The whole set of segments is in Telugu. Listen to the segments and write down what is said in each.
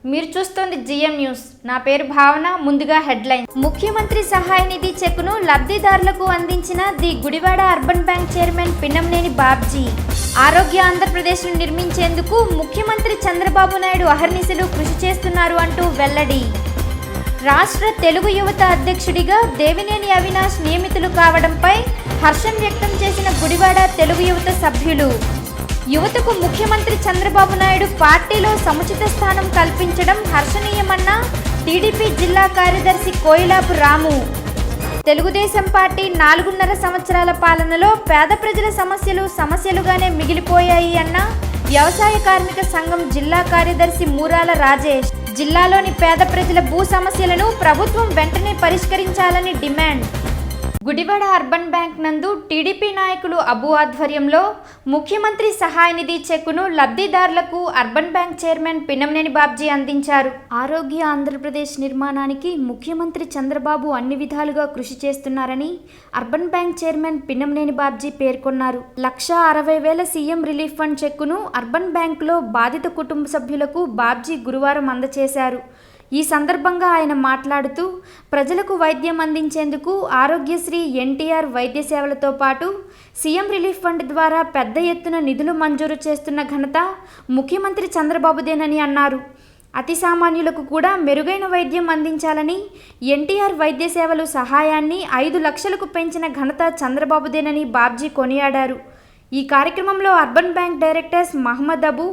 మీరు చూస్తోంది జిఎం న్యూస్. నా పేరు భావన. ముందుగా హెడ్లైన్స్. ముఖ్యమంత్రి సహాయ నిధి చెక్కును లబ్ధిదారులకు అందించిన the Gudivada urban bank chairman Pinnamaneni Babji. ఆరోగ్య ఆంధ్రప్రదేశ్ను నిర్మించేందుకు ముఖ్యమంత్రి చంద్రబాబు నాయుడు అహర్నిశలు కృషి చేస్తున్నారు అంటూ వెల్లడి. రాష్ట్ర తెలుగు యువత అధ్యక్షుడిగా దేవినేని అవినాష్ నియమితులు కావడంపై హర్షం వ్యక్తం చేసిన గుడివాడ తెలుగు యువత సభ్యులు. యువతకు ముఖ్యమంత్రి చంద్రబాబు నాయుడు పార్టీలో సముచిత స్థానం కల్పించడం హర్షణీయమన్న టీడీపీ జిల్లా కార్యదర్శి కోయిలాపు రాము. తెలుగుదేశం పార్టీ 4.5 సంవత్సరాల పాలనలో పేద ప్రజల సమస్యలుగానే మిగిలిపోయాయి అన్న వ్యవసాయ కార్మిక సంఘం జిల్లా కార్యదర్శి మూరాల రాజేష్. జిల్లాలోని పేద ప్రజల భూ సమస్యలను ప్రభుత్వం వెంటనే పరిష్కరించాలని డిమాండ్. గుడివాడ అర్బన్ బ్యాంక్ నందు టీడీపీ నాయకులు అబు ఆధ్వర్యంలో ముఖ్యమంత్రి సహాయ నిధి చెక్కును లబ్ధిదారులకు urban bank chairman Pinnamaneni Babji అందించారు. ఆరోగ్య ఆంధ్రప్రదేశ్ నిర్మాణానికి ముఖ్యమంత్రి చంద్రబాబు అన్ని విధాలుగా కృషి చేస్తున్నారని urban bank chairman Pinnamaneni Babji పేర్కొన్నారు. 1,60,000 సీఎం రిలీఫ్ ఫండ్ చెక్కును అర్బన్ బ్యాంకులో బాధిత కుటుంబ సభ్యులకు బాబ్జీ గురువారం అందజేశారు. ఈ సందర్భంగా ఆయన మాట్లాడుతూ ప్రజలకు వైద్యం అందించేందుకు ఆరోగ్యశ్రీ, ఎన్టీఆర్ వైద్య సేవలతో పాటు సీఎం రిలీఫ్ ఫండ్ ద్వారా పెద్ద ఎత్తున నిధులు మంజూరు చేస్తున్న ఘనత ముఖ్యమంత్రి చంద్రబాబుదేనని అన్నారు. అతి సామాన్యులకు కూడా మెరుగైన వైద్యం అందించాలని ఎన్టీఆర్ వైద్య సేవలు సహాయాన్ని 5 లక్షలకు పెంచిన ఘనత చంద్రబాబుదేనని బాబ్జీ కొనియాడారు. ఈ కార్యక్రమంలో urban bank directors Mohammed Abu,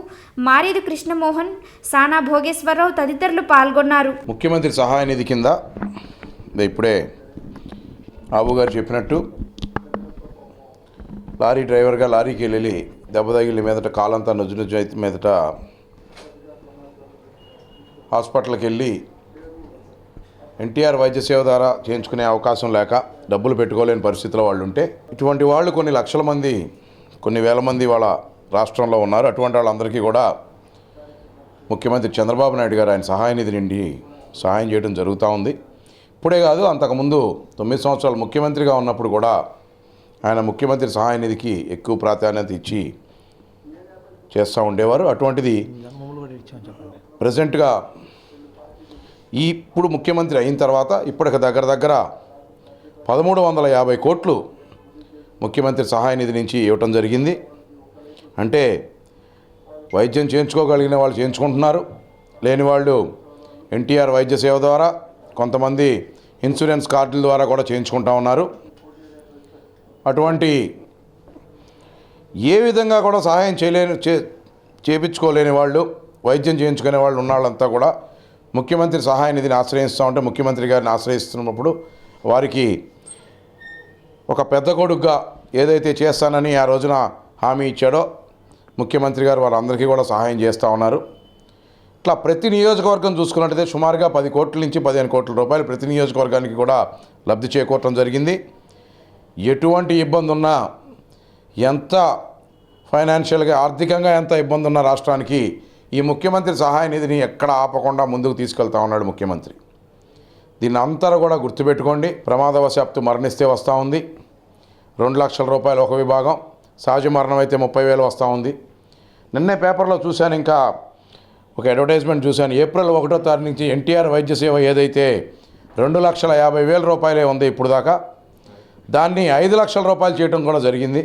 Maredu Krishnamohan, Sana Bhogeswara Rao తదితరులు పాల్గొన్నారు. ముఖ్యమంత్రి సహాయ నిధి కింద ఇప్పుడే అబు గారు చెప్పినట్టు లారీ డ్రైవర్గా లారీకి వెళ్ళి దెబ్బ తగిలి మీదట కాలంతా నుజ్జు అయితే మీదట హాస్పిటల్కి వెళ్ళి ఎన్టీఆర్ వైద్య సేవ ద్వారా చేయించుకునే అవకాశం లేక డబ్బులు పెట్టుకోలేని పరిస్థితిలో వాళ్ళు ఉంటే ఇటువంటి వాళ్ళు కొన్ని లక్షల మంది, కొన్ని వేల మంది వాళ్ళ రాష్ట్రంలో ఉన్నారు. అటువంటి వాళ్ళందరికీ కూడా ముఖ్యమంత్రి చంద్రబాబు నాయుడు గారు ఆయన సహాయ నిధి నుండి సహాయం చేయడం జరుగుతూ ఉంది. ఇప్పుడే కాదు, అంతకుముందు 9 సంవత్సరాలు ముఖ్యమంత్రిగా ఉన్నప్పుడు కూడా ఆయన ముఖ్యమంత్రి సహాయ నిధికి ఎక్కువ ప్రాధాన్యత ఇచ్చి చేస్తూ ఉండేవారు. అటువంటిది ప్రజెంట్గా ఇప్పుడు ముఖ్యమంత్రి అయిన తర్వాత ఇప్పటికి దగ్గర 1,350 కోట్లు ముఖ్యమంత్రి సహాయ నిధి నుంచి ఇవ్వటం జరిగింది. అంటే వైద్యం చేయించుకోగలిగిన వాళ్ళు చేయించుకుంటున్నారు, లేని వాళ్ళు ఎన్టీఆర్ వైద్య సేవ ద్వారా, కొంతమంది ఇన్సూరెన్స్ కార్డుల ద్వారా కూడా చేయించుకుంటా ఉన్నారు. అటువంటి ఏ విధంగా కూడా సహాయం చేయించుకోలేని వాళ్ళు, వైద్యం చేయించుకునే వాళ్ళు ఉన్న వాళ్ళంతా కూడా ముఖ్యమంత్రి సహాయ నిధిని ఆశ్రయిస్తూ ఉంటే ముఖ్యమంత్రి గారిని ఆశ్రయిస్తున్నప్పుడు వారికి ఒక పెద్ద కొడుకుగా ఏదైతే చేస్తానని ఆ రోజున హామీ ఇచ్చాడో ముఖ్యమంత్రి గారు వాళ్ళందరికీ కూడా సహాయం చేస్తూ ఉన్నారు. ఇట్లా ప్రతి నియోజకవర్గం చూసుకున్నట్టయితే సుమారుగా 10 కోట్ల నుంచి 15 కోట్ల రూపాయలు ప్రతి నియోజకవర్గానికి కూడా లబ్ధి చేకూరటం జరిగింది. ఎటువంటి ఇబ్బంది ఉన్నా, ఎంత ఫైనాన్షియల్గా ఆర్థికంగా ఎంత ఇబ్బంది ఉన్న రాష్ట్రానికి ఈ ముఖ్యమంత్రి సహాయ నిధిని ఎక్కడ ఆపకుండా ముందుకు తీసుకెళ్తా ఉన్నాడు ముఖ్యమంత్రి. దీన్ని అంతా కూడా గుర్తుపెట్టుకోండి. ప్రమాదవశాత్తు మరణిస్తే వస్తూ ఉంది 2 లక్షల రూపాయలు ఒక విభాగం, సహజ మరణం అయితే 30,000 వస్తూ ఉంది. నిన్నే పేపర్లో చూశాను, ఇంకా ఒక అడ్వర్టైజ్మెంట్ చూశాను. ఏప్రిల్ 1వ తారీఖు నుంచి ఎన్టీఆర్ వైద్య సేవ ఏదైతే 2,50,000 రూపాయలే ఉంది ఇప్పుడు దాకా, దాన్ని 5 లక్షల రూపాయలు చేయడం కూడా జరిగింది.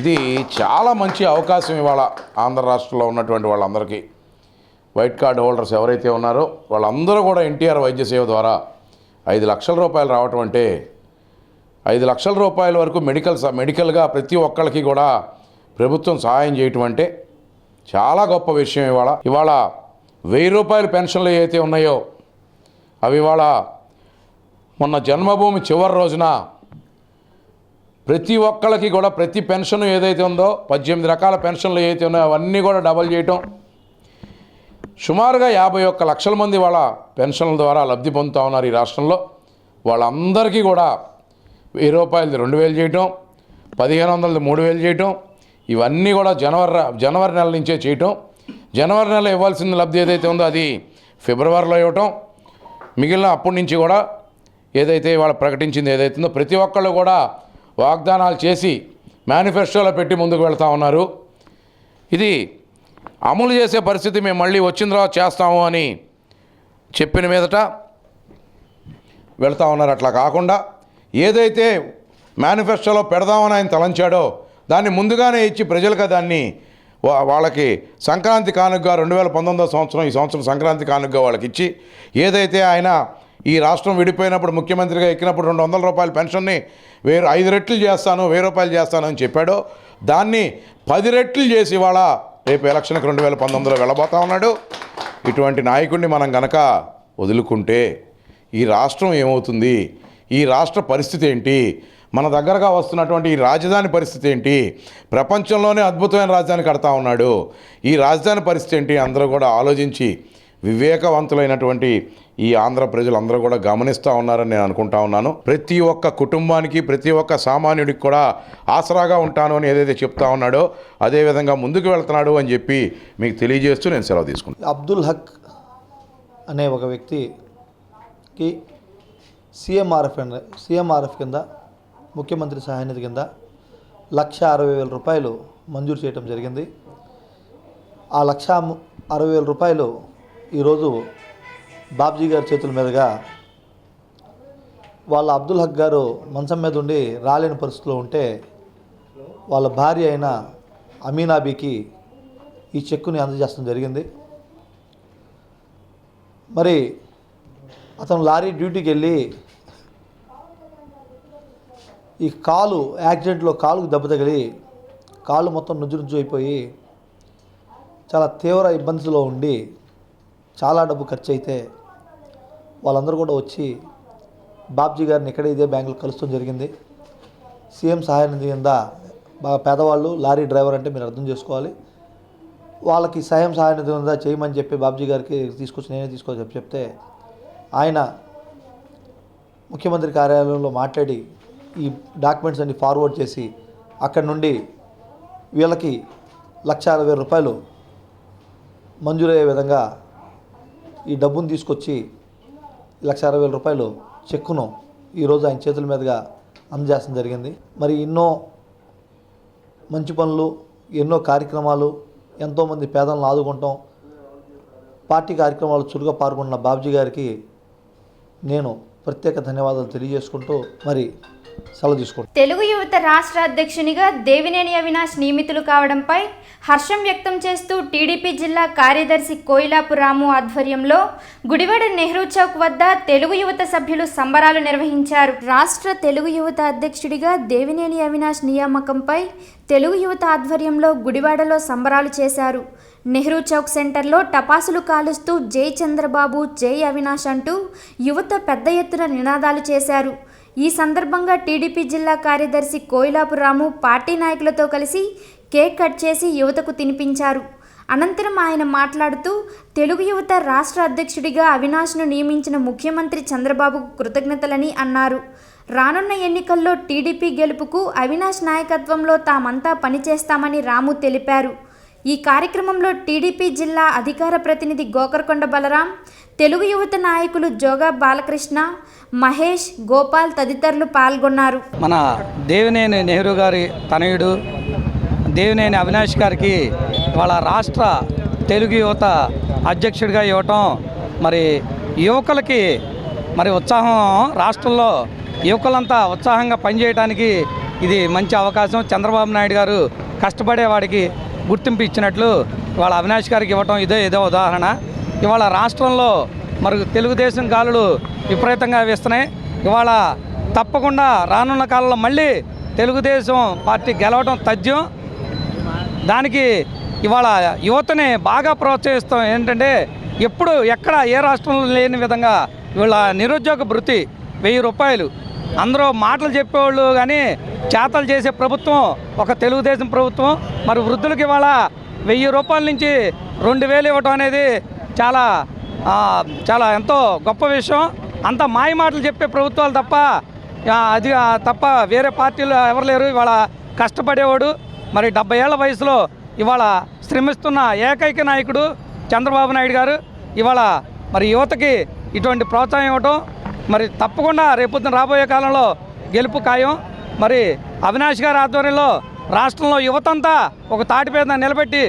ఇది చాలా మంచి అవకాశం ఇవాళ ఆంధ్ర రాష్ట్రంలో ఉన్నటువంటి వాళ్ళందరికీ. వైట్ కార్డ్ హోల్డర్స్ ఎవరైతే ఉన్నారో వాళ్ళందరూ కూడా ఎన్టీఆర్ వైద్య సేవ ద్వారా 5 లక్షల రూపాయలు రావటం అంటే 5 లక్షల రూపాయల వరకు మెడికల్గా ప్రతి ఒక్కరికి కూడా ప్రభుత్వం సహాయం చేయటం అంటే చాలా గొప్ప విషయం. ఇవాళ 1000 రూపాయల పెన్షన్లు ఏవైతే ఉన్నాయో అవి ఇవాళ మొన్న జన్మభూమి చివరి రోజున ప్రతి ఒక్కళ్ళకి కూడా ప్రతి పెన్షన్ ఏదైతే ఉందో 18 రకాల పెన్షన్లు ఏవైతే ఉన్నాయో అవన్నీ కూడా డబల్ చేయటం, సుమారుగా 51 లక్షల మంది వాళ్ళ పెన్షన్ల ద్వారా లబ్ధి పొందుతూ ఉన్నారు ఈ రాష్ట్రంలో. వాళ్ళందరికీ కూడా 1000 రూపాయలది 2,000 చేయటం, 1,500ది 3,000 చేయటం, ఇవన్నీ కూడా జనవరి నెల నుంచే చేయటం. జనవరి నెల ఇవ్వాల్సిన లబ్ధి ఏదైతే ఉందో అది ఫిబ్రవరిలో ఇవ్వటం, మిగిలిన అప్పటి నుంచి కూడా ఏదైతే వాళ్ళు ప్రకటించింది ఏదైతే ఉందో ప్రతి ఒక్కళ్ళు కూడా వాగ్దానాలు చేసి మేనిఫెస్టోలో పెట్టి ముందుకు వెళ్తూ ఉన్నారు. ఇది అమలు చేసే పరిస్థితి మేము మళ్ళీ వచ్చిన తర్వాత చేస్తాము అని చెప్పిన మీదట వెళ్తా ఉన్నారు. అట్లా కాకుండా ఏదైతే మేనిఫెస్టోలో పెడదామని ఆయన తలంచాడో దాన్ని ముందుగానే ఇచ్చి ప్రజలకు దాన్ని వాళ్ళకి సంక్రాంతి కానుకగా 2019 సంవత్సరం ఈ సంవత్సరం సంక్రాంతి కానుకగా వాళ్ళకి ఇచ్చి ఏదైతే ఆయన ఈ రాష్ట్రం విడిపోయినప్పుడు ముఖ్యమంత్రిగా ఎక్కినప్పుడు 200 రూపాయల పెన్షన్ని 5 రెట్లు చేస్తాను 1000 రూపాయలు చేస్తాను అని చెప్పాడో దాన్ని 10 రెట్లు చేసి ఇవాళ రేపు ఎలక్షన్కి 2019లో వెళ్ళబోతా ఉన్నాడు. ఇటువంటి నాయకుడిని మనం గనక వదులుకుంటే ఈ రాష్ట్రం ఏమవుతుంది, ఈ రాష్ట్ర పరిస్థితి ఏంటి, మన దగ్గరగా వస్తున్నటువంటి ఈ రాజధాని పరిస్థితి ఏంటి, ప్రపంచంలోనే అద్భుతమైన రాజధాని కడతా ఉన్నాడు, ఈ రాజధాని పరిస్థితి ఏంటి అందరూ కూడా ఆలోచించి వివేకవంతులైనటువంటి ఈ ఆంధ్ర ప్రజలందరూ కూడా గమనిస్తూ ఉన్నారని నేను అనుకుంటా ఉన్నాను. ప్రతి ఒక్క కుటుంబానికి ప్రతి ఒక్క సామాన్యుడికి కూడా ఆసరాగా ఉంటాను అని ఏదైతే చెప్తా ఉన్నాడో అదేవిధంగా ముందుకు వెళ్తున్నాడు అని చెప్పి మీకు తెలియజేస్తూ నేను సెలవు తీసుకుంటాను. అబ్దుల్ హక్ అనే ఒక వ్యక్తికి సీఎంఆర్ఎఫ్ కింద ముఖ్యమంత్రి సహాయ నిధి కింద 1,60,000 రూపాయలు మంజూరు చేయడం జరిగింది. ఆ 1,60,000 రూపాయలు ఈరోజు బాబ్జీ గారి చేతుల మీదుగా వాళ్ళ అబ్దుల్ హక్ గారు మంచం మీద ఉండి రాలేని పరిస్థితిలో ఉంటే వాళ్ళ భార్య అయిన అమీనాబీకి ఈ చెక్కుని అందజేయడం జరిగింది. మరి అతను లారీ డ్యూటీకి వెళ్ళి ఈ యాక్సిడెంట్లో కాలుకు దెబ్బ తగిలి కాళ్ళు మొత్తం నుజ్జు అయిపోయి చాలా తీవ్ర ఇబ్బందిలో ఉండి చాలా డబ్బు ఖర్చు అయితే వాళ్ళందరూ కూడా వచ్చి బాబ్జీ గారిని ఇక్కడే ఇదే బ్యాంకులో కలుస్తూ జరిగింది. సీఎం సహాయ నిధి కింద బాగా పేదవాళ్ళు లారీ డ్రైవర్ అంటే మీరు అర్థం చేసుకోవాలి. వాళ్ళకి సహాయ నిధి కింద చేయమని చెప్పి బాబ్జీ గారికి నేనే తీసుకొచ్చి చెప్తే ఆయన ముఖ్యమంత్రి కార్యాలయంలో మాట్లాడి ఈ డాక్యుమెంట్స్ అన్ని ఫార్వర్డ్ చేసి అక్కడి నుండి వీళ్ళకి 1,60,000 రూపాయలు మంజూరయ్యే విధంగా ఈ డబ్బును తీసుకొచ్చి 1,60,000 రూపాయలు చెక్కును ఈరోజు ఆయన చేతుల మీదుగా అందజేయడం జరిగింది. మరి ఎన్నో మంచి పనులు ఎన్నో కార్యక్రమాలు ఎంతోమంది పేదలను ఆదుకుంటాం పార్టీ కార్యక్రమాలు చురుగ్గా పాల్గొన్న బాబ్జీ గారికి నేను ప్రత్యేక ధన్యవాదాలు తెలియజేసుకుంటూ మరి సెలవు తీసుకుంటాం. తెలుగు యువత రాష్ట్ర అధ్యక్షునిగా దేవినేని అవినాష్ నియమితులు కావడంపై హర్షం వ్యక్తం చేస్తూ టీడీపీ జిల్లా కార్యదర్శి కోయిలాపు రాము ఆధ్వర్యంలో గుడివాడ నెహ్రూ చౌక్ వద్ద తెలుగు యువత సభ్యులు సంబరాలు నిర్వహించారు. రాష్ట్ర తెలుగు యువత అధ్యక్షుడిగా దేవినేని అవినాష్ నియామకంపై తెలుగు యువత ఆధ్వర్యంలో గుడివాడలో సంబరాలు చేశారు. నెహ్రూ చౌక్ సెంటర్లో టపాసులు కాలుస్తూ జై చంద్రబాబు జై అవినాష్ అంటూ యువత పెద్ద ఎత్తున నినాదాలు చేశారు. ఈ సందర్భంగా టీడీపీ జిల్లా కార్యదర్శి కోయిలాపు రాము పార్టీ నాయకులతో కలిసి కేక్ కట్ చేసి యువతకు తినిపించారు. అనంతరం ఆయన మాట్లాడుతూ తెలుగు యువత రాష్ట్ర అధ్యక్షుడిగా అవినాష్ను నియమించిన ముఖ్యమంత్రి చంద్రబాబుకు కృతజ్ఞతలని అన్నారు. రానున్న ఎన్నికల్లో టీడీపీ గెలుపుకు అవినాష్ నాయకత్వంలో తామంతా పనిచేస్తామని రాము తెలిపారు. ఈ కార్యక్రమంలో టీడీపీ జిల్లా అధికార ప్రతినిధి గోకర్కొండ బలరాం, తెలుగు యువత నాయకులు జోగా బాలకృష్ణ, మహేష్, గోపాల్ తదితరులు పాల్గొన్నారు. మన దేవినేని నెహ్రూ గారి తనయుడు దేవినేని అవినాష్ గారికి వాళ్ళ రాష్ట్ర తెలుగు యువత అధ్యక్షుడిగా ఇవ్వటం మరి యువకులకి మరి ఉత్సాహం, రాష్ట్రంలో యువకులంతా ఉత్సాహంగా పనిచేయడానికి ఇది మంచి అవకాశం. చంద్రబాబు నాయుడు గారు కష్టపడేవాడికి గుర్తింపు ఇచ్చినట్లు ఇవాళ అవినాష్ గారికి ఇవ్వటం ఏదో ఉదాహరణ. ఇవాళ రాష్ట్రంలో మరి తెలుగుదేశం గాలులు విపరీతంగా వేస్తున్నాయి. ఇవాళ తప్పకుండా రానున్న కాలంలో మళ్ళీ తెలుగుదేశం పార్టీ గెలవడం తథ్యం. దానికి ఇవాళ యువతని బాగా ప్రోత్సహిస్తాం. ఏంటంటే ఎప్పుడు ఎక్కడ ఏ రాష్ట్రంలో లేని విధంగా వీళ్ళ నిరుద్యోగ భృతి 1000 రూపాయలు. అందరూ మాటలు చెప్పేవాళ్ళు కానీ చేతలు చేసే ప్రభుత్వం ఒక తెలుగుదేశం ప్రభుత్వం. మరి వృద్ధులకి ఇవాళ 1000 రూపాయల నుంచి 2000 ఇవ్వటం అనేది చాలా ఎంతో గొప్ప విషయం. అంత మాయ మాటలు చెప్పే ప్రభుత్వాలు తప్ప వేరే పార్టీలు ఎవరు లేరు. ఇవాళ కష్టపడేవాడు మరి 70 ఏళ్ల వయసులో ఇవాళ శ్రమిస్తున్న ఏకైక నాయకుడు చంద్రబాబు నాయుడు గారు. ఇవాళ మరి యువతకి ఇటువంటి ప్రోత్సాహం ఇవ్వటం మరి తప్పకుండా రేపొద్దున రాబోయే కాలంలో గెలుపు ఖాయం. మరి అవినాష్ గారి ఆధ్వర్యంలో రాష్ట్రంలో యువతంతా ఒక తాటిపేద నిలబెట్టి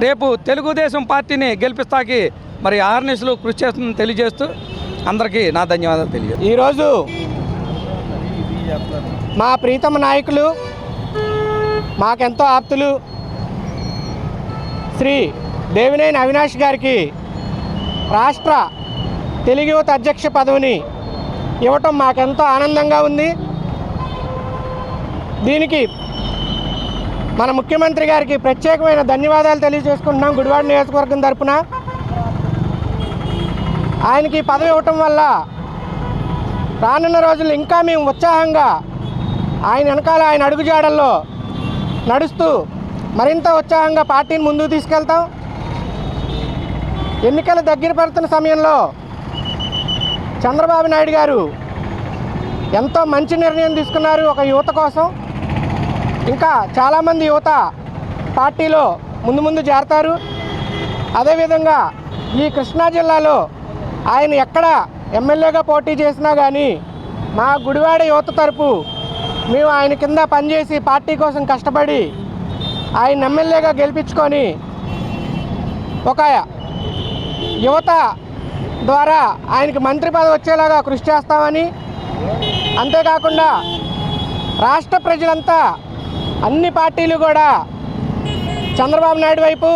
రేపు తెలుగుదేశం పార్టీని గెలిపిస్తాకి మరి ఆర్ఎన్ఎస్లు కృషి చేస్తుందని తెలియజేస్తూ అందరికీ నా ధన్యవాదాలు తెలియజేస్తాను. ఈరోజు మా ప్రీతమ నాయకులు మాకెంతో ఆప్తులు శ్రీ దేవినేని అవినాష్ గారికి రాష్ట్ర తెలుగు యువత అధ్యక్ష పదవిని ఇవ్వటం మాకెంతో ఆనందంగా ఉంది. దీనికి మన ముఖ్యమంత్రి గారికి ప్రత్యేకమైన ధన్యవాదాలు తెలియజేసుకుంటున్నాం గుడివాడ నియోజకవర్గం తరపున. ఆయనకి పదవి ఇవ్వటం వల్ల రానున్న రోజుల్లో ఇంకా మేము ఉత్సాహంగా ఆయన వెనకాల ఆయన అడుగుజాడల్లో నడుస్తూ మరింత ఉత్సాహంగా పార్టీని ముందుకు తీసుకెళ్తాం. ఎన్నికలు దగ్గర పడుతున్న సమయంలో చంద్రబాబు నాయుడు గారు ఎంతో మంచి నిర్ణయం తీసుకున్నారు ఒక యువత కోసం. ఇంకా చాలామంది యువత పార్టీలో ముందు చేరతారు. అదేవిధంగా ఈ కృష్ణా జిల్లాలో ఆయన ఎక్కడ ఎమ్మెల్యేగా పోటీ చేసినా కానీ మా గుడివాడ యువత తరపు మేము ఆయన కింద పనిచేసి పార్టీ కోసం కష్టపడి ఆయన ఎమ్మెల్యేగా గెలిపించుకొని ఒక యువత ద్వారా ఆయనకి మంత్రి పదవి వచ్చేలాగా కృషి చేస్తామని, అంతేకాకుండా రాష్ట్ర ప్రజలంతా అన్ని పార్టీలు కూడా చంద్రబాబు నాయుడు వైపు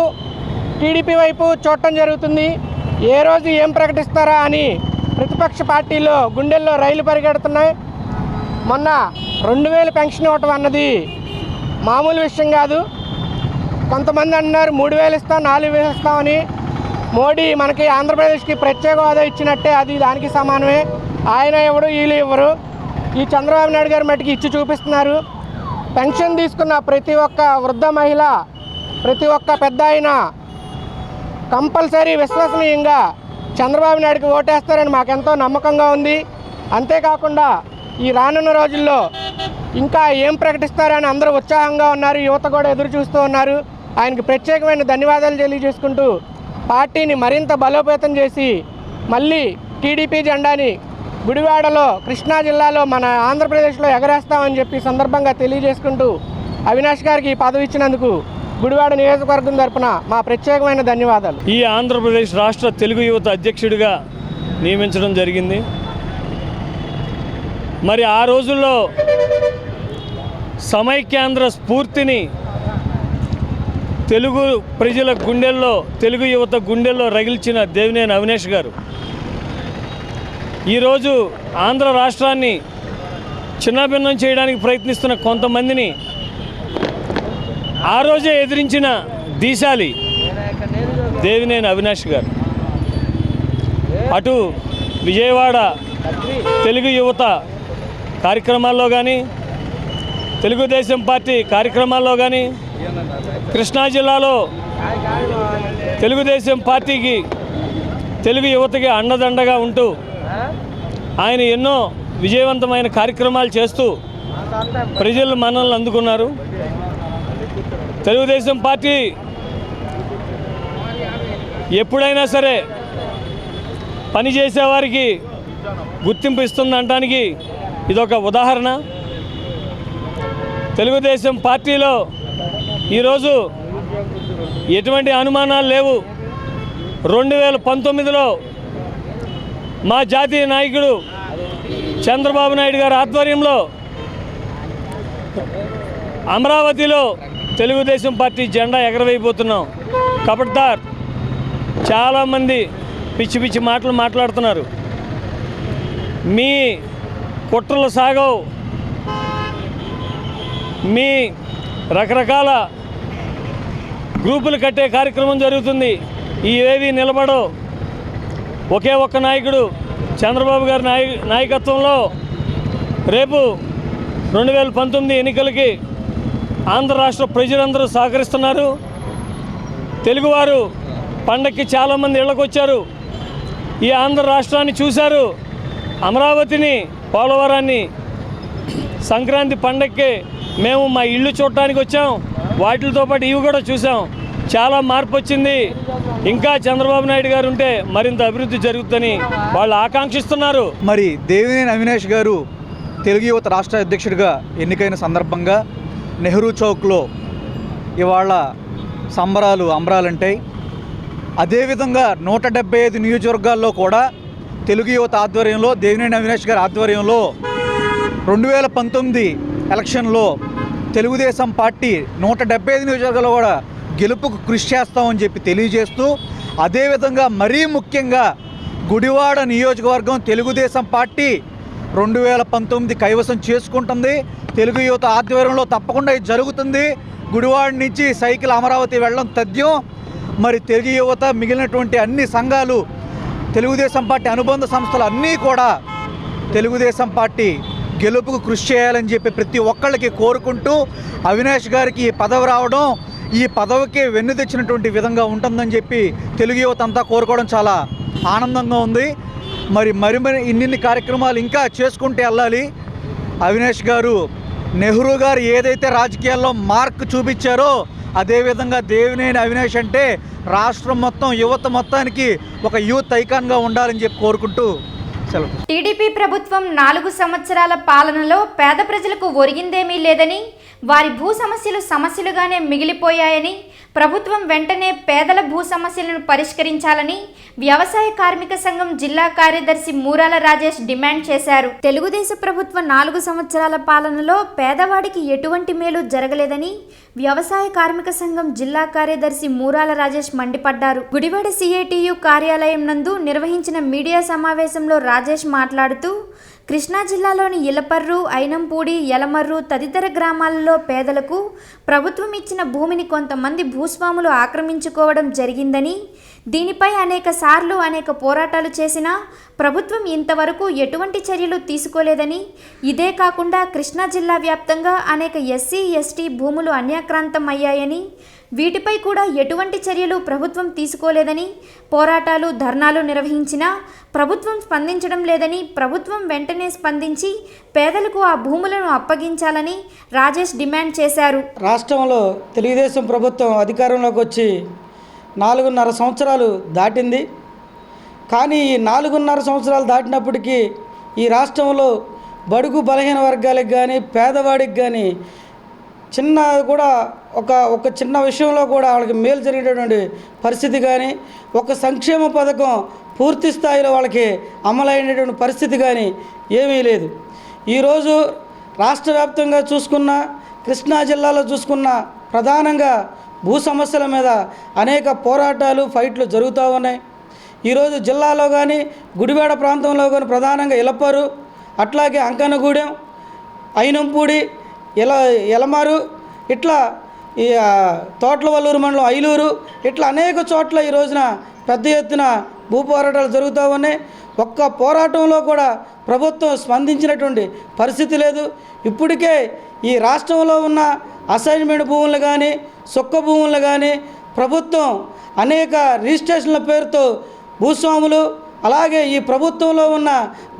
టీడీపీ వైపు చూడటం జరుగుతుంది. ఏ రోజు ఏం ప్రకటిస్తారా అని ప్రతిపక్ష పార్టీలో గుండెల్లో రైలు పరిగెడుతున్నాయి. మొన్న 2000 పెన్షన్ ఇవ్వటం అన్నది మామూలు విషయం కాదు. కొంతమంది అన్నారు 3000 ఇస్తాం 4000 ఇస్తామని. మోడీ మనకి ఆంధ్రప్రదేశ్కి ప్రత్యేక హోదా ఇచ్చినట్టే అది దానికి సమానమే. ఆయన ఎవరు వీళ్ళు ఇవ్వరు. ఈ చంద్రబాబు నాయుడు గారి మట్టికి ఇచ్చి చూపిస్తున్నారు. పెన్షన్ తీసుకున్న ప్రతి ఒక్క వృద్ధ మహిళ ప్రతి ఒక్క పెద్ద అయినా కంపల్సరీ విశ్వసనీయంగా చంద్రబాబు నాయుడుకి ఓటేస్తారని మాకెంతో నమ్మకంగా ఉంది. అంతేకాకుండా ఈ రానున్న రోజుల్లో ఇంకా ఏం ప్రకటిస్తారని అందరూ ఉత్సాహంగా ఉన్నారు. యువత కూడా ఎదురు చూస్తూ ఉన్నారు. ఆయనకి ప్రత్యేకమైన ధన్యవాదాలు తెలియజేసుకుంటూ పార్టీని మరింత బలోపేతం చేసి మళ్ళీ టీడీపీ జెండాని గుడివాడలో కృష్ణా జిల్లాలో మన ఆంధ్రప్రదేశ్లో ఎగరేస్తామని చెప్పి సందర్భంగా తెలియజేసుకుంటూ అవినాష్ గారికి పదవి ఇచ్చినందుకు గుడివాడ నియోజకవర్గం తరపున మా ప్రత్యేకమైన ధన్యవాదాలు. ఈ ఆంధ్రప్రదేశ్ రాష్ట్ర తెలుగు యువత అధ్యక్షుడిగా నియమించడం జరిగింది. మరి ఆ రోజుల్లో సమైక్యాంధ్ర స్ఫూర్తిని తెలుగు ప్రజల గుండెల్లో తెలుగు యువత గుండెల్లో రగిల్చిన దేవినేని అవినాష్ గారు ఈరోజు ఆంధ్ర రాష్ట్రాన్ని చిన్నాభిన్నం చేయడానికి ప్రయత్నిస్తున్న కొంతమందిని ఆ రోజే ఎదిరించిన దీశాలి దేవినేని అవినాష్ గారు. అటు విజయవాడ తెలుగు యువత కార్యక్రమాల్లో కానీ తెలుగుదేశం పార్టీ కార్యక్రమాల్లో కానీ కృష్ణా జిల్లాలో తెలుగుదేశం పార్టీకి తెలుగు యువతకి అండదండగా ఉంటూ ఆయన ఎన్నో విజయవంతమైన కార్యక్రమాలు చేస్తూ ప్రజలు మనల్ని అందుకున్నారు. తెలుగుదేశం పార్టీ ఎప్పుడైనా సరే పనిచేసేవారికి గుర్తింపు ఇస్తుందనడానికి ఇదొక ఉదాహరణ. తెలుగుదేశం పార్టీలో ఈరోజు ఎటువంటి అనుమానాలు లేవు. 2019లో మా జాతీయ నాయకుడు చంద్రబాబు నాయుడు గారి ఆధ్వర్యంలో అమరావతిలో తెలుగుదేశం పార్టీ జెండా ఎగరవేయబోతున్నాం. కబడ్దార్, చాలామంది పిచ్చి పిచ్చి మాటలు మాట్లాడుతున్నారు. మీ కుట్రలు సాగవు, మీ రకరకాల గ్రూపులు కట్టే కార్యక్రమం జరుగుతుంది. ఈ ఏవి నిలబడవు. ఒకే ఒక్క నాయకుడు చంద్రబాబు గారి నాయకత్వంలో రేపు 2019 ఎన్నికలకి ఆంధ్ర రాష్ట్ర ప్రజలందరూ సహకరిస్తున్నారు. తెలుగువారు పండక్కి చాలామంది ఇళ్ళకు వచ్చారు. ఈ ఆంధ్ర రాష్ట్రాన్ని చూశారు. అమరావతిని, పోలవరాన్ని సంక్రాంతి పండక్కి మేము మా ఇల్లు చూడటానికి వచ్చాం. వాటితో పాటు ఇవి కూడా చూసాం. చాలా మార్పు వచ్చింది. ఇంకా చంద్రబాబు నాయుడు గారు ఉంటే మరింత అభివృద్ధి జరుగుతుందని వాళ్ళు ఆకాంక్షిస్తున్నారు. మరి దేవినేని అవినాష్ గారు తెలుగు యువత రాష్ట్ర అధ్యక్షుడిగా ఎన్నికైన సందర్భంగా నెహ్రూ చౌక్లో ఇవాళ సంబరాలు అంబరాలంటాయి. అదేవిధంగా 175 నియోజకవర్గాల్లో కూడా తెలుగు యువత ఆధ్వర్యంలో దేవినేని అవినాష్ గారి ఆధ్వర్యంలో 2019 ఎలక్షన్లో తెలుగుదేశం పార్టీ 175 నియోజకవర్గాల్లో కూడా గెలుపుకు కృషి చేస్తామని చెప్పి తెలియజేస్తూ, అదేవిధంగా మరీ ముఖ్యంగా గుడివాడ నియోజకవర్గం తెలుగుదేశం పార్టీ 2019 కైవసం చేసుకుంటుంది. తెలుగు యువత ఆధ్వర్యంలో తప్పకుండా ఇది జరుగుతుంది. గుడివాడ నుంచి సైకిల్ అమరావతి వెళ్ళడం తథ్యం. మరి తెలుగు యువత మిగిలినటువంటి అన్ని సంఘాలు, తెలుగుదేశం పార్టీ అనుబంధ సంస్థలు అన్నీ కూడా తెలుగుదేశం పార్టీ గెలుపుకు కృషి చేయాలని చెప్పి ప్రతి ఒక్కళ్ళకి కోరుకుంటూ, అవినాష్ గారికి ఈ పదవి రావడం ఈ పదవికి వెన్ను తెచ్చినటువంటి విధంగా ఉంటుందని చెప్పి తెలుగు యువత అంతా కోరుకోవడం చాలా ఆనందంగా ఉంది. మరి ఇన్ని కార్యక్రమాలు ఇంకా చేసుకుంటూ వెళ్ళాలి. అవినాష్ గారు, నెహ్రూ గారు ఏదైతే రాజకీయాల్లో మార్క్ చూపించారో అదేవిధంగా దేవినేని అవినాష్ అంటే రాష్ట్రం మొత్తం యువత మొత్తానికి ఒక యూత్ ఐకాన్గా ఉండాలని చెప్పి కోరుకుంటూ సెలవు. టీడీపీ ప్రభుత్వం 4 సంవత్సరాల పాలనలో పేద ప్రజలకు ఒరిగిందేమీ లేదని, వారి భూ సమస్యలు సమస్యలుగానే మిగిలిపోయాయని, ప్రభుత్వం వెంటనే పేదల భూ సమస్యలను పరిష్కరించాలని వ్యవసాయ కార్మిక సంఘం జిల్లా కార్యదర్శి మూరాల రాజేష్ డిమాండ్ చేశారు. తెలుగుదేశం ప్రభుత్వం 4 సంవత్సరాల పాలనలో పేదవాడికి ఎటువంటి మేలు జరగలేదని వ్యవసాయ కార్మిక సంఘం జిల్లా కార్యదర్శి మూరాల రాజేష్ మండిపడ్డారు. గుడివాడ సిఐటియు కార్యాలయం నందు నిర్వహించిన మీడియా సమావేశంలో రాజేష్ మాట్లాడుతూ, కృష్ణా జిల్లాలోని ఇలపర్రు, ఐనంపూడి, యలమర్రు తదితర గ్రామాలలో పేదలకు ప్రభుత్వం ఇచ్చిన భూమిని కొంతమంది భూస్వాములు ఆక్రమించుకోవడం జరిగిందని, దీనిపై అనేక పోరాటాలు చేసినా ప్రభుత్వం ఇంతవరకు ఎటువంటి చర్యలు తీసుకోలేదని, ఇదే కాకుండా కృష్ణా జిల్లా వ్యాప్తంగా అనేక ఎస్సీ, ఎస్టీ భూములు అన్యాక్రాంతం అయ్యాయని, వీటిపై కూడా ఎటువంటి చర్యలు ప్రభుత్వం తీసుకోలేదని, పోరాటాలు, ధర్నాలు నిర్వహించినా ప్రభుత్వం స్పందించడం లేదని, ప్రభుత్వం వెంటనే స్పందించి పేదలకు ఆ భూములను అప్పగించాలని రాజేష్ డిమాండ్ చేశారు. రాష్ట్రంలో తెలుగుదేశం ప్రభుత్వం అధికారంలోకి వచ్చి 4.5 సంవత్సరాలు దాటింది. కానీ ఈ 4.5 సంవత్సరాలు దాటినప్పటికీ ఈ రాష్ట్రంలో బడుగు బలహీన వర్గాలకు కానీ పేదవాడికి కానీ ఒక చిన్న విషయంలో కూడా వాళ్ళకి మేలు జరిగేటటువంటి పరిస్థితి కానీ, ఒక సంక్షేమ పథకం పూర్తి స్థాయిలో వాళ్ళకి అమలైనటువంటి పరిస్థితి కానీ ఏమీ లేదు. ఈరోజు రాష్ట్ర వ్యాప్తంగా చూసుకున్న, కృష్ణా జిల్లాలో చూసుకున్న ప్రధానంగా భూ సమస్యల మీద అనేక పోరాటాలు, ఫైట్లు జరుగుతూ ఉన్నాయి. ఈరోజు జిల్లాలో కానీ గుడివాడ ప్రాంతంలో కానీ ప్రధానంగా ఇలపరు, అట్లాగే అంకనగూడెం, ఐనంపూడి, యలమారు, ఇట్లా ఈ తోట్లవల్లూరు మండలం ఐలూరు, ఇట్లా అనేక చోట్ల ఈ రోజున పెద్ద ఎత్తున భూ పోరాటాలు జరుగుతూ ఉన్నాయి. ఒక్క పోరాటంలో కూడా ప్రభుత్వం స్పందించినటువంటి పరిస్థితి లేదు. ఇప్పటికే ఈ రాష్ట్రంలో ఉన్న అసైన్మెంట్ భూములు కానీ, సొక్క భూములు కానీ ప్రభుత్వం అనేక రిజిస్ట్రేషన్ల పేరుతో భూస్వాములు, అలాగే ఈ ప్రభుత్వంలో ఉన్న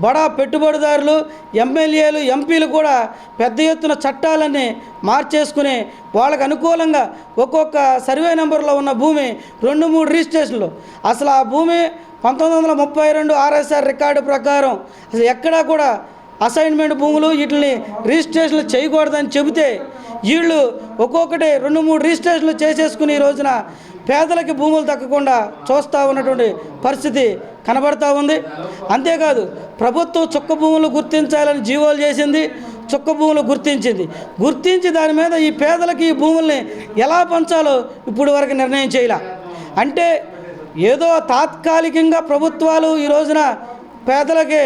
బడా పెట్టుబడిదారులు, ఎమ్మెల్యేలు, ఎంపీలు కూడా పెద్ద ఎత్తున చట్టాలన్నీ మార్చేసుకుని వాళ్ళకు అనుకూలంగా ఒక్కొక్క సర్వే నెంబర్లో ఉన్న భూమి 2-3 రిజిస్ట్రేషన్లు. అసలు ఆ భూమి 1932 RSR రికార్డు ప్రకారం అసలు ఎక్కడా కూడా అసైన్మెంట్ భూములు వీటిని రిజిస్ట్రేషన్లు చేయకూడదని చెబితే వీళ్ళు ఒక్కొక్కటి 2-3 రిజిస్ట్రేషన్లు చేసేసుకుని ఈ రోజున పేదలకి భూములు దక్కకుండా చూస్తూ ఉన్నటువంటి పరిస్థితి కనబడతా ఉంది. అంతేకాదు ప్రభుత్వం చుక్క భూములు గుర్తించాలని జీవోలు చేసింది, చుక్క భూములు గుర్తించి దాని మీద ఈ పేదలకి ఈ భూముల్ని ఎలా పంచాలో ఇప్పుడు వరకు నిర్ణయం చేయాల. అంటే ఏదో తాత్కాలికంగా ప్రభుత్వాలు ఈ రోజున పేదలకి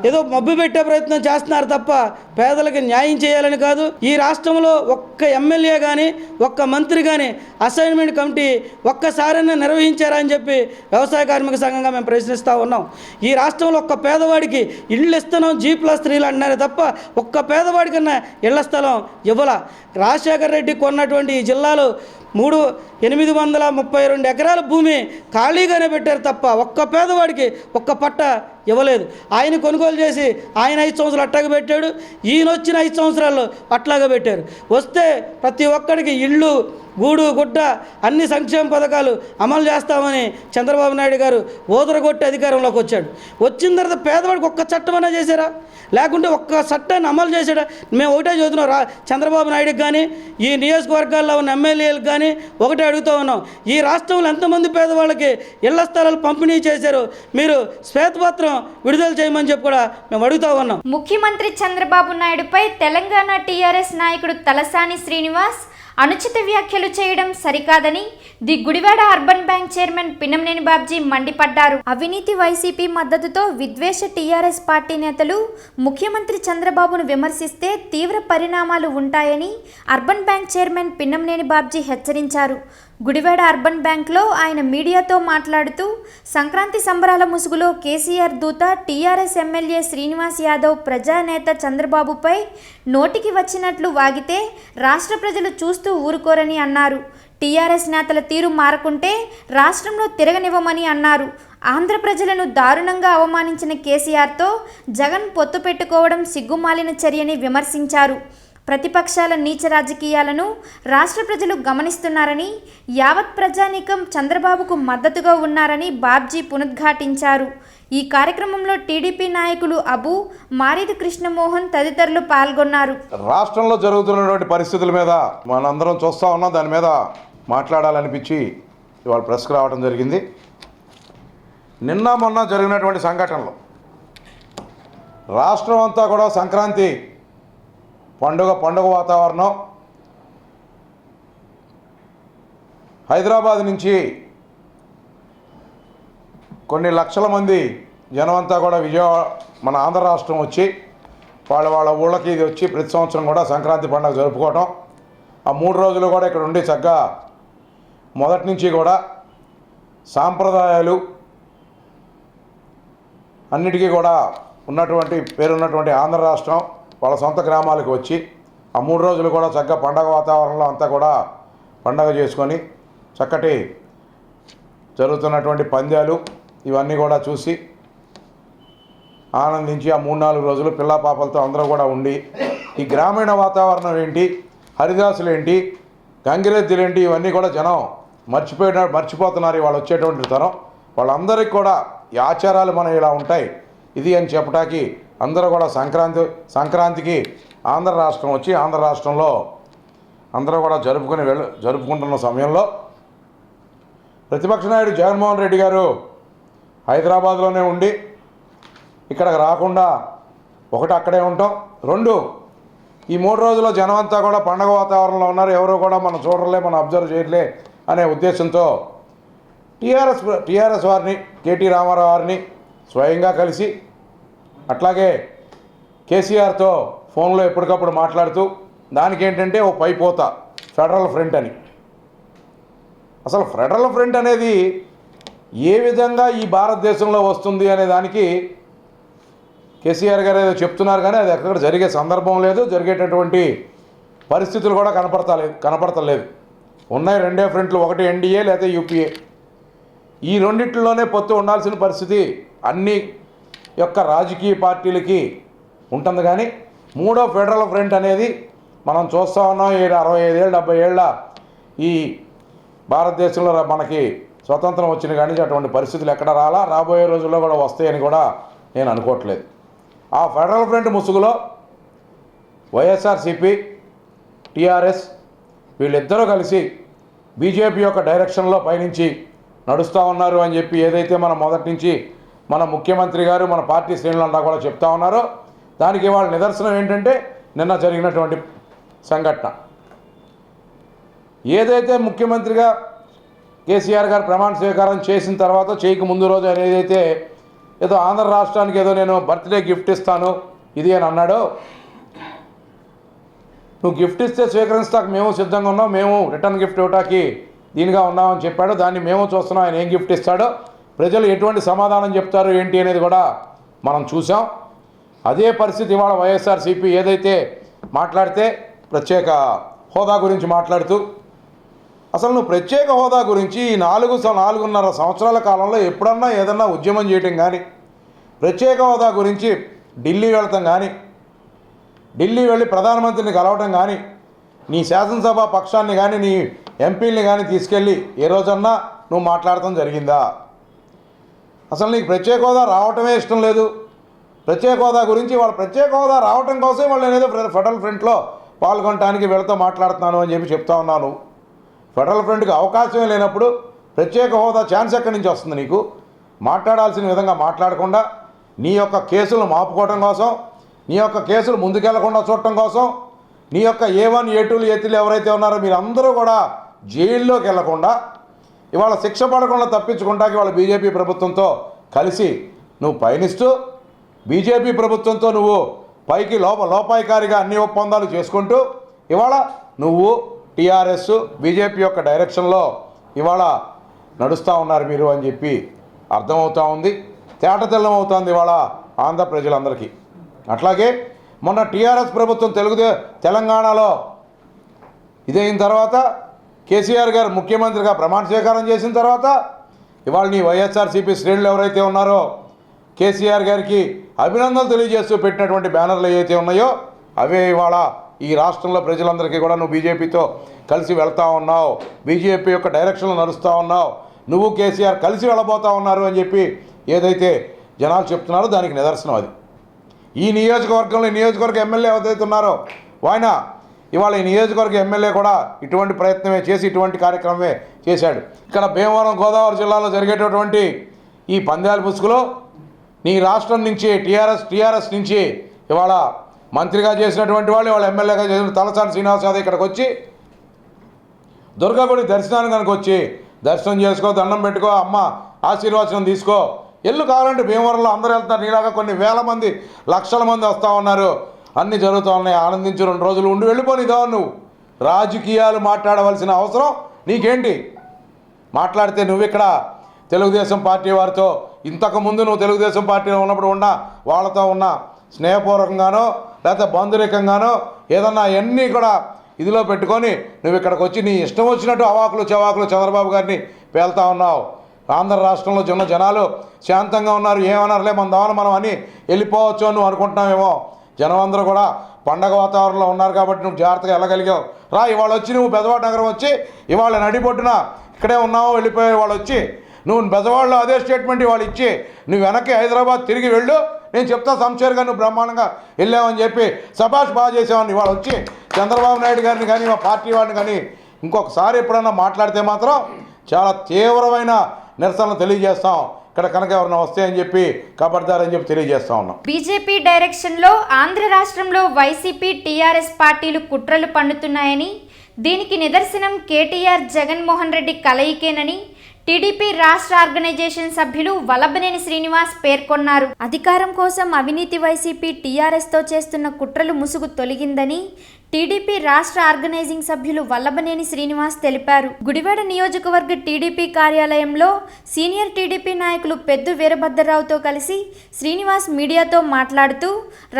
ఏదో మబ్బు పెట్టే ప్రయత్నం చేస్తున్నారు తప్ప పేదలకు న్యాయం చేయాలని కాదు. ఈ రాష్ట్రంలో ఒక్క ఎమ్మెల్యే కానీ, ఒక్క మంత్రి కానీ అసైన్మెంట్ కమిటీ ఒక్కసారైనా నిర్వహించారని చెప్పి వ్యవసాయ కార్మిక సంఘంగా మేము ప్రశ్నిస్తూ ఉన్నాం. ఈ రాష్ట్రంలో ఒక్క పేదవాడికి ఇళ్ళు ఇస్తున్నాం G+3 అంటున్నారు తప్ప ఒక్క పేదవాడికన్నా ఇళ్ల స్థలం ఇవ్వాల. రాజశేఖర రెడ్డి కొన్నటువంటి ఈ జిల్లాలో 832 ఎకరాల భూమి ఖాళీగానే పెట్టారు తప్ప ఒక్క పేదవాడికి ఒక్క పట్ట ఇవ్వలేదు. ఆయన కొనుగోలు చేసి ఆయన 5 సంవత్సరాలు అట్లాగే పెట్టాడు, ఈయన వచ్చిన 5 సంవత్సరాల్లో అట్లాగే పెట్టారు. వస్తే ప్రతి ఒక్కడికి ఇళ్ళు, గూడు, గుడ్డ అన్ని సంక్షేమ పథకాలు అమలు చేస్తామని చంద్రబాబు నాయుడు గారు ఓదరగొట్టి అధికారంలోకి వచ్చాడు. వచ్చిన తర్వాత పేదవాడికి ఒక్క చట్టం అయినా చేశారా? లేకుంటే ఒక్క చట్టాన్ని అమలు చేశాడా? మేము ఒకటే చదువుతున్నాం, చంద్రబాబు నాయుడుకి కానీ ఈ నియోజకవర్గాల్లో ఉన్న ఎమ్మెల్యేలకు కానీ ఒకటే అడుగుతూ ఉన్నాం, ఈ రాష్ట్రంలో ఎంతమంది పేదవాళ్ళకి ఇళ్ల స్థలాలు పంపిణీ చేశారు, మీరు శ్వేతపత్రం విడుదల చేయమని చెప్పి కూడా మేము అడుగుతూ ఉన్నాం. ముఖ్యమంత్రి చంద్రబాబు నాయుడుపై తెలంగాణ టీఆర్ఎస్ నాయకుడు తలసాని శ్రీనివాస్ అనుచిత వ్యాఖ్యలు చేయడం సరికాదని the Gudivada urban bank chairman Pinnamaneni Babji మండిపడ్డారు. అవినీతి, వైసీపీ మద్దతుతో విద్వేష టీఆర్ఎస్ పార్టీ నేతలు ముఖ్యమంత్రి చంద్రబాబును విమర్శిస్తే తీవ్ర పరిణామాలు ఉంటాయని urban bank chairman Pinnamaneni Babji హెచ్చరించారు. గుడివాడ అర్బన్ బ్యాంక్లో ఆయన మీడియాతో మాట్లాడుతూ సంక్రాంతి సంబరాల ముసుగులో కేసీఆర్ దూత టీఆర్ఎస్ ఎమ్మెల్యే శ్రీనివాస్ యాదవ్ ప్రజానేత చంద్రబాబుపై నోటికి వచ్చినట్లు వాగితే రాష్ట్ర ప్రజలు చూస్తూ ఊరుకోరని అన్నారు. టీఆర్ఎస్ నేతల తీరు మారకుంటే రాష్ట్రంలో తిరగనివ్వమని అన్నారు. ఆంధ్ర ప్రజలను దారుణంగా అవమానించిన కేసీఆర్తో జగన్ పొత్తు పెట్టుకోవడం సిగ్గుమాలిన చర్యని విమర్శించారు. ప్రతిపక్షాల నీచ రాజకీయాలను రాష్ట్ర ప్రజలు గమనిస్తున్నారని, యావత్ ప్రజానీకం చంద్రబాబుకు మద్దతుగా ఉన్నారని బాబ్జీ పునరుద్ఘాటించారు. ఈ కార్యక్రమంలో టీడీపీ నాయకులు అబు, మారిది కృష్ణమోహన్ తదితరులు పాల్గొన్నారు. రాష్ట్రంలో జరుగుతున్నటువంటి పరిస్థితుల మీద మనందరం చూస్తూ ఉన్నాం. దాని మీద మాట్లాడాలనిపించి ఇవాళ ప్రెస్కి రావడం జరిగింది. నిన్న మొన్న జరిగినటువంటి సంఘటనలు రాష్ట్రం అంతా కూడా సంక్రాంతి పండుగ వాతావరణం. హైదరాబాద్ నుంచి కొన్ని లక్షల మంది జనమంతా కూడా విజయవాడ మన ఆంధ్ర రాష్ట్రం వచ్చి వాళ్ళ ఊళ్ళకి ఇది వచ్చి ప్రతి సంవత్సరం కూడా సంక్రాంతి పండుగ జరుపుకోవటం. ఆ 3 రోజులు కూడా ఇక్కడ ఉండి చక్కగా మొదటి నుంచి కూడా సాంప్రదాయాలు అన్నిటికీ కూడా పేరున్నటువంటి ఆంధ్ర రాష్ట్రం వాళ్ళ సొంత గ్రామాలకు వచ్చి ఆ 3 రోజులు కూడా చక్కగా పండగ వాతావరణంలో అంతా కూడా పండగ చేసుకొని చక్కటి జరుగుతున్నటువంటి పందాలు ఇవన్నీ కూడా చూసి ఆనందించి ఆ 3-4 రోజులు పిల్లా పాపలతో అందరూ కూడా ఉండి ఈ గ్రామీణ వాతావరణం ఏంటి, హరిదాసులు ఏంటి, గంగిరెద్దులు ఏంటి, ఇవన్నీ కూడా జనం మర్చిపోతున్నారు. వాళ్ళు వచ్చేటువంటి తరం వాళ్ళందరికీ కూడా ఈ ఆచారాలు మనం ఇలా ఉంటాయి ఇది అని చెప్పడానికి అందరూ కూడా సంక్రాంతికి ఆంధ్ర రాష్ట్రం వచ్చి ఆంధ్ర రాష్ట్రంలో అందరూ కూడా జరుపుకుంటున్న సమయంలో ప్రతిపక్ష నాయుడు జగన్మోహన్ రెడ్డి గారు హైదరాబాద్లోనే ఉండి ఇక్కడికి రాకుండా ఒకటి అక్కడే ఉంటాం, 2 ఈ 3 రోజుల్లో జనం అంతా కూడా పండగ వాతావరణంలో ఉన్నారు, ఎవరో కూడా మనం చూడలే, మనం అబ్జర్వ్ చేయలే అనే ఉద్దేశంతో టీఆర్ఎస్ వారిని, కేటీ రామారావు వారిని స్వయంగా కలిసి అట్లాగే కేసీఆర్తో ఫోన్లో ఎప్పటికప్పుడు మాట్లాడుతూ దానికి ఏంటంటే ఓ పైపోత ఫెడరల్ ఫ్రంట్ అని. అసలు ఫెడరల్ ఫ్రంట్ అనేది ఏ విధంగా ఈ భారతదేశంలో వస్తుంది అనే దానికి కేసీఆర్ గారు ఏదో చెప్తున్నారు కానీ అది ఎక్కడ జరిగే సందర్భం లేదు, జరిగేటటువంటి పరిస్థితులు కూడా కనపడతలేదు. ఉన్నాయి 2 ఫ్రంట్లు, ఒకటి ఎన్డీఏ లేకపోతే యూపీఏ. ఈ రెండిట్లోనే పొత్తు ఉండాల్సిన పరిస్థితి అన్ని యొక్క రాజకీయ పార్టీలకి ఉంటుంది. కానీ 3వ ఫెడరల్ ఫ్రంట్ అనేది మనం చూస్తూ ఉన్నాం. 65 ఏళ్ళు 70 ఏళ్ళ ఈ భారతదేశంలో మనకి స్వతంత్రం వచ్చిన కానీ అటువంటి పరిస్థితులు ఎక్కడ రాబోయే రోజుల్లో కూడా వస్తాయని కూడా నేను అనుకోవట్లేదు. ఆ ఫెడరల్ ఫ్రంట్ ముసుగులో వైఎస్ఆర్సీపీ, టీఆర్ఎస్ వీళ్ళిద్దరూ కలిసి బీజేపీ యొక్క డైరెక్షన్లో పయనించి నడుస్తూ ఉన్నారు అని చెప్పి ఏదైతే మనం మొదటి నుంచి మన ముఖ్యమంత్రి గారు మన పార్టీ శ్రేణులంతా కూడా చెప్తా ఉన్నారో దానికి వాళ్ళ నిదర్శనం ఏంటంటే నిన్న జరిగినటువంటి సంఘటన. ఏదైతే ముఖ్యమంత్రిగా కేసీఆర్ గారు ప్రమాణ స్వీకారం చేసిన తర్వాత చేయక ముందు రోజు ఆయన ఏదైతే ఏదో ఆంధ్ర రాష్ట్రానికి ఏదో నేను బర్త్డే గిఫ్ట్ ఇస్తాను ఇది అని అన్నాడో, నువ్వు గిఫ్ట్ ఇస్తే స్వీకరిస్తాక మేము సిద్ధంగా ఉన్నాం, మేము రిటర్న్ గిఫ్ట్ ఇవ్వటానికి దీనిగా ఉన్నామని చెప్పాడు. దాన్ని మేము చూస్తున్నాం. ఆయన ఏం గిఫ్ట్ ఇస్తాడో, ప్రజలు ఎటువంటి సమాధానం చెప్తారు ఏంటి అనేది కూడా మనం చూసాం. అదే పరిస్థితి ఇవాళ వైఎస్ఆర్సీపీ ఏదైతే మాట్లాడితే ప్రత్యేక హోదా గురించి మాట్లాడుతూ, అసలు నువ్వు ప్రత్యేక హోదా గురించి ఈ 4.5 సంవత్సరాల కాలంలో ఎప్పుడన్నా ఏదన్నా ఉద్యమం చేయటం కానీ ప్రత్యేక హోదా గురించి ఢిల్లీ వెళ్తాం కానీ, ఢిల్లీ వెళ్ళి ప్రధానమంత్రిని కలవటం కానీ, నీ శాసనసభ పక్షాన్ని కానీ నీ ఎంపీలని కానీ తీసుకెళ్ళి ఏ రోజన్నా నువ్వు మాట్లాడటం జరిగిందా? అసలు నీకు ప్రత్యేక హోదా రావటమే ఇష్టం లేదు. ప్రత్యేక హోదా గురించి వాళ్ళు ప్రత్యేక హోదా రావటం కోసం వాళ్ళు నేనేదో ఫెడరల్ ఫ్రంట్లో పాల్గొనడానికి వీళ్ళతో మాట్లాడుతున్నాను అని చెప్పి చెప్తా ఉన్నాను. ఫెడరల్ ఫ్రంట్కి అవకాశమే లేనప్పుడు ప్రత్యేక హోదా ఛాన్స్ ఎక్కడి నుంచి వస్తుంది నీకు? మాట్లాడాల్సిన విధంగా మాట్లాడకుండా నీ యొక్క కేసులు మాపుకోవటం కోసం, నీ యొక్క కేసులు ముందుకెళ్లకుండా చూడటం కోసం, నీ యొక్క A1, A2, A3 ఎవరైతే ఉన్నారో మీరందరూ కూడా జైల్లోకి వెళ్లకుండా ఇవాళ శిక్ష పడకుండా తప్పించుకుంటాకి వాళ్ళ బీజేపీ ప్రభుత్వంతో కలిసి నువ్వు పయనిస్తూ బీజేపీ ప్రభుత్వంతో నువ్వు పైకి లోపాయికారిగా అన్ని ఒప్పందాలు చేసుకుంటూ ఇవాళ నువ్వు టీఆర్ఎస్ బీజేపీ యొక్క డైరెక్షన్లో ఇవాళ నడుస్తూ ఉన్నారు మీరు అని చెప్పి అర్థమవుతూ ఉంది. తేటతెల్లం అవుతుంది ఇవాళ ఆంధ్ర ప్రజలందరికీ. అట్లాగే మొన్న టీఆర్ఎస్ ప్రభుత్వం తెలంగాణలో ఇదైన తర్వాత కేసీఆర్ గారు ముఖ్యమంత్రిగా ప్రమాణ స్వీకారం చేసిన తర్వాత ఇవాళ నీ వైఎస్ఆర్సీపీ శ్రేణులు ఎవరైతే ఉన్నారో కేసీఆర్ గారికి అభినందనలు తెలియజేస్తూ పెట్టినటువంటి బ్యానర్లు ఏవైతే ఉన్నాయో అవే ఇవాళ ఈ రాష్ట్రంలో ప్రజలందరికీ కూడా నువ్వు బీజేపీతో కలిసి వెళ్తూ ఉన్నావు, బీజేపీ యొక్క డైరెక్షన్లో నడుస్తూ ఉన్నావు, నువ్వు కేసీఆర్ కలిసి వెళ్ళబోతూ ఉన్నారు అని చెప్పి ఏదైతే జనాలు చెప్తున్నారో దానికి నిదర్శనం అది. ఈ నియోజకవర్గంలో నియోజకవర్గ ఎమ్మెల్యే ఎవరైతే ఉన్నారో ఆయన ఇవాళ ఈ నియోజకవర్గ ఎమ్మెల్యే కూడా ఇటువంటి ప్రయత్నమే చేసి ఇటువంటి కార్యక్రమమే చేశాడు. ఇక్కడ భీమవరం గోదావరి జిల్లాలో జరిగేటటువంటి ఈ పందాల పుసుకులో నీ రాష్ట్రం నుంచి టీఆర్ఎస్ నుంచి ఇవాళ మంత్రిగా చేసినటువంటి వాళ్ళు ఇవాళ ఎమ్మెల్యేగా చేసిన తలసాని శ్రీనివాస్ యాదవ్ ఇక్కడికి వచ్చి దుర్గాగుడి దర్శనానికి కనుక వచ్చి దర్శనం చేసుకో, దండం పెట్టుకో, అమ్మ ఆశీర్వచనం తీసుకో, ఎల్లు కావాలంటే భీమవరంలో అందరూ వెళ్తారు. నీలాగా కొన్ని వేల మంది లక్షల మంది వస్తూ ఉన్నారు, అన్నీ జరుగుతూ ఉన్నాయి. ఆనందించి 2 రోజులు ఉండి వెళ్ళిపోనిదా? నువ్వు రాజకీయాలు మాట్లాడవలసిన అవసరం నీకేంటి? మాట్లాడితే నువ్వు ఇక్కడ తెలుగుదేశం పార్టీ వారితో ఇంతకుముందు నువ్వు తెలుగుదేశం పార్టీలో ఉన్నప్పుడు ఉన్న వాళ్ళతో ఉన్న స్నేహపూర్వకంగానో లేకపోతే బంధురికంగానో ఏదన్నా అన్నీ కూడా ఇదిలో పెట్టుకొని నువ్వు ఇక్కడికి వచ్చి నీ ఇష్టం వచ్చినట్టు అవాకులు చవాకులు చంద్రబాబు గారిని పేలుతా ఉన్నావు. ఆంధ్ర రాష్ట్రంలో జనాలు శాంతంగా ఉన్నారు, ఏమన్నారులే మన దావన మనం అని వెళ్ళిపోవచ్చు అని నువ్వు అనుకుంటున్నావేమో. జనం అందరూ కూడా పండగ వాతావరణంలో ఉన్నారు కాబట్టి నువ్వు జాగ్రత్తగా వెళ్ళగలిగావు. రా, ఇవాళ వచ్చి నువ్వు బెజవాడ నగరం వచ్చి ఇవాళ నడిబొట్టున ఇక్కడే ఉన్నావు, వెళ్ళిపోయే వాళ్ళు వచ్చి నువ్వు బెజవాడలో అదే స్టేట్మెంట్ ఇవాళ ఇచ్చి నువ్వు వెనక్కి హైదరాబాద్ తిరిగి వెళ్ళు, నేను చెప్తా సంశయర్గా నువ్వు బ్రహ్మాండంగా వెళ్ళావని చెప్పి సభాష్ బాగా చేసావని ఇవాళ వచ్చి చంద్రబాబు నాయుడు గారిని కానీ మా పార్టీ వాడిని కానీ ఇంకొకసారి ఎప్పుడన్నా మాట్లాడితే మాత్రం చాలా తీవ్రమైన నిరసనలు తెలియజేస్తాం. ఇక్కడ కనుక ఎవరైనా వస్తే అని చెప్పి కబర్దారని చెప్పి తెలియజేస్తా ఉన్నాం. బీజేపీ డైరెక్షన్లో ఆంధ్ర రాష్ట్రంలో వైసీపీ టీఆర్ఎస్ పార్టీలు కుట్రలు పన్నుతున్నాయని, దీనికి నిదర్శనం కేటీఆర్ జగన్మోహన్ రెడ్డి కలయికేనని టీడీపీ రాష్ట్ర ఆర్గనైజేషన్ సభ్యులు వల్లభనేని శ్రీనివాస్ పేర్కొన్నారు. అధికారం కోసం అవినీతి వైసీపీ టీఆర్ఎస్తో చేస్తున్న కుట్రలు ముసుగు తొలగిందని టీడీపీ రాష్ట్ర ఆర్గనైజింగ్ సభ్యులు వల్లభనేని శ్రీనివాస్ తెలిపారు. గుడివాడ నియోజకవర్గ టీడీపీ కార్యాలయంలో సీనియర్ టీడీపీ నాయకులు పెద్దు వీరభద్రరావుతో కలిసి శ్రీనివాస్ మీడియాతో మాట్లాడుతూ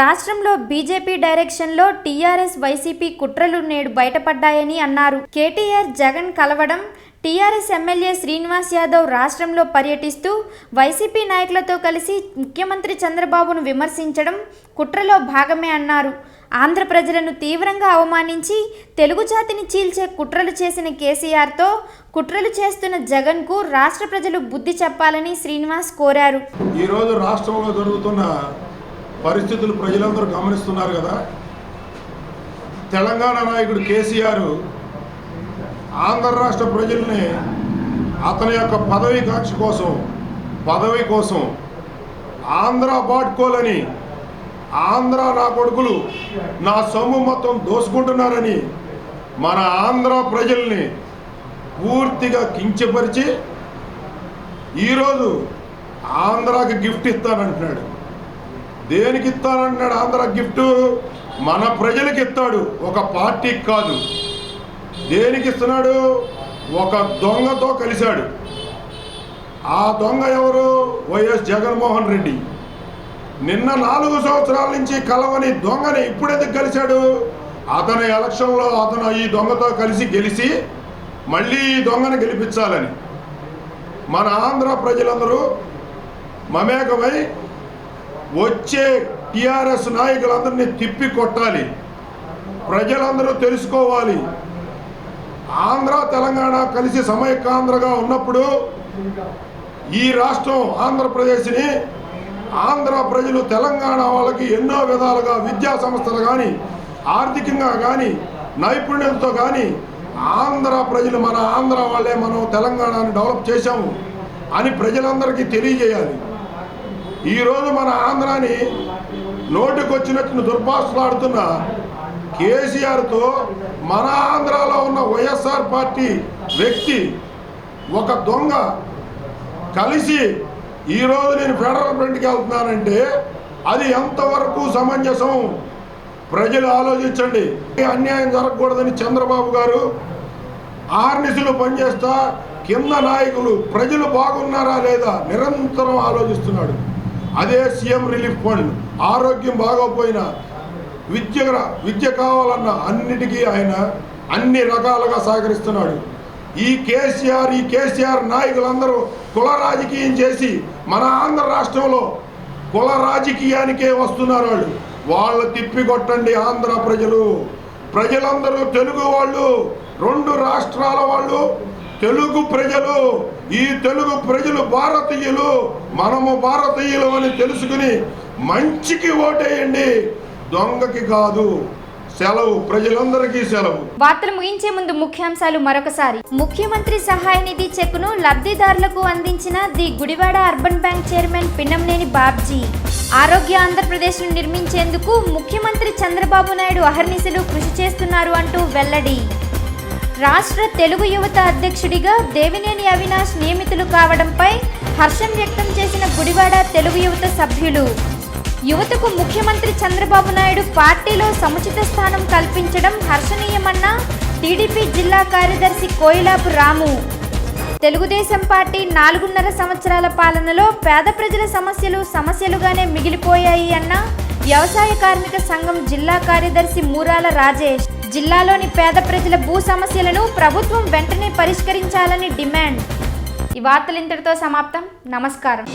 రాష్ట్రంలో బీజేపీ డైరెక్షన్లో టీఆర్ఎస్ వైసీపీ కుట్రలు నేడు బయటపడ్డాయని అన్నారు. కేటీఆర్ జగన్ కలవడం, టీఆర్ఎస్ ఎమ్మెల్యే శ్రీనివాస్ యాదవ్ రాష్ట్రంలో పర్యటిస్తూ వైసీపీ నాయకులతో కలిసి ముఖ్యమంత్రి చంద్రబాబును విమర్శించడం కుట్రలో భాగమే అన్నారు. ఆంధ్ర ప్రజలను తీవ్రంగా అవమానించి తెలుగు జాతిని చీల్చే కుట్రలు చేసిన కేసీఆర్తో కుట్రలు చేస్తున్న జగన్కు రాష్ట్ర ప్రజలు బుద్ధి చెప్పాలని శ్రీనివాస్ కోరారు. ఈరోజు రాష్ట్రంలో జరుగుతున్న పరిస్థితులు ప్రజలందరూ గమనిస్తున్నారు కదా. తెలంగాణ నాయకుడు కేసీఆర్ ఆంధ్ర రాష్ట్ర ప్రజల్ని అతని యొక్క పదవి కోసం ఆంధ్ర బాట్కోలని, ఆంధ్ర నా కొడుకులు నా సొమ్ము మొత్తం దోసుకుంటున్నారని మన ఆంధ్ర ప్రజల్ని పూర్తిగా కించపరిచి ఈరోజు ఆంధ్రాకి గిఫ్ట్ ఇస్తానంటున్నాడు. దేనికి ఇస్తానంటున్నాడు? ఆంధ్ర గిఫ్ట్ మన ప్రజలకి ఇస్తాడు, ఒక పార్టీకి కాదు. దేనికి ఇస్తున్నాడు? ఒక దొంగతో కలిశాడు. ఆ దొంగ ఎవరు? వైఎస్ జగన్మోహన్ రెడ్డి. నిన్న 4 సంవత్సరాల నుంచి కలవని దొంగని ఇప్పుడు ఎందుకు కలిశాడు? అతను ఎలక్షన్లో ఈ దొంగతో గెలిచి మళ్ళీ ఈ దొంగను గెలిపించాలని మన ఆంధ్ర ప్రజలందరూ మమేకమై వచ్చే టీఆర్ఎస్ నాయకులందరినీ తిప్పి కొట్టాలి. ప్రజలందరూ తెలుసుకోవాలి, ఆంధ్ర తెలంగాణ కలిసి సమైక్యాంధ్రగా ఉన్నప్పుడు ఈ రాష్ట్రం ఆంధ్రప్రదేశ్ని ఆంధ్ర ప్రజలు తెలంగాణ వాళ్ళకి ఎన్నో విధాలుగా విద్యా సంస్థలు కానీ ఆర్థికంగా కానీ నైపుణ్యంతో కానీ ఆంధ్ర ప్రజలు మన ఆంధ్ర వాళ్ళే మనం తెలంగాణని డెవలప్ చేశాము అని ప్రజలందరికీ తెలియజేయాలి. ఈరోజు మన ఆంధ్రాని నోటికొచ్చినట్టు దుర్భాషలాడుతున్న కేసీఆర్తో మన ఆంధ్రాలో ఉన్న వైఎస్ఆర్ పార్టీ వ్యక్తి ఒక దొంగ కలిసి ఈరోజు నేను ఫెడరల్ ఫ్రంట్కి వెళ్తున్నానంటే అది ఎంతవరకు సమంజసం? ప్రజలు ఆలోచించండి. అన్యాయం జరగకూడదని చంద్రబాబు గారు ఆర్నిసులు పనిచేస్తా కింద నాయకులు ప్రజలు బాగున్నారా లేదా నిరంతరం ఆలోచిస్తున్నాడు. అదే సీఎం రిలీఫ్ ఫండ్, ఆరోగ్యం బాగోపోయినా విద్య కావాలన్న అన్నిటికీ ఆయన అన్ని రకాలుగా సహకరిస్తున్నాడు. ఈ కేసీఆర్ నాయకులందరూ కుల రాజకీయం చేసి మన ఆంధ్ర రాష్ట్రంలో కుల రాజకీయానికే వస్తున్నారు. వాళ్ళు తిప్పికొట్టండి. ఆంధ్ర ప్రజలందరూ తెలుగు వాళ్ళు, 2 రాష్ట్రాల వాళ్ళు తెలుగు ప్రజలు. ఈ తెలుగు ప్రజలు భారతీయులు, మనము భారతీయులు అని తెలుసుకుని మంచికి ఓటేయండి, దొంగకి కాదు. సెలవు, ప్రజలందరికీ సెలవు. వార్తలు ముగించే ముందు ముఖ్యాంశాలు మరొకసారి. ముఖ్యమంత్రి సహాయ నిధి చెక్కును లబ్ధిదారులకు అందించిన the Gudivada urban bank chairman Pinnamaneni Babji. ఆరోగ్య ఆంధ్రప్రదేశ్ను నిర్మించేందుకు ముఖ్యమంత్రి చంద్రబాబు నాయుడు అహర్నిశలు కృషి చేస్తున్నారు అంటూ వెల్లడి. రాష్ట్ర తెలుగు యువత అధ్యక్షుడిగా దేవినేని అవినాష్ నియమితులు కావడంపై హర్షం వ్యక్తం చేసిన గుడివాడ తెలుగు యువత సభ్యులు. యువతకు ముఖ్యమంత్రి చంద్రబాబు నాయుడు పార్టీలో సముచిత స్థానం కల్పించడం హర్షణీయమన్న టీడీపీ జిల్లా కార్యదర్శి కోయిలాపు రాము. తెలుగుదేశం పార్టీ 4.5 సంవత్సరాల పాలనలో పేద ప్రజల సమస్యలుగానే మిగిలిపోయాయి అన్న వ్యవసాయ కార్మిక సంఘం జిల్లా కార్యదర్శి మూరాల రాజేష్. జిల్లాలోని పేద ప్రజల భూ సమస్యలను ప్రభుత్వం వెంటనే పరిష్కరించాలని డిమాండ్. ఈ వార్తలు ఇంతటితో సమాప్తం. నమస్కారం.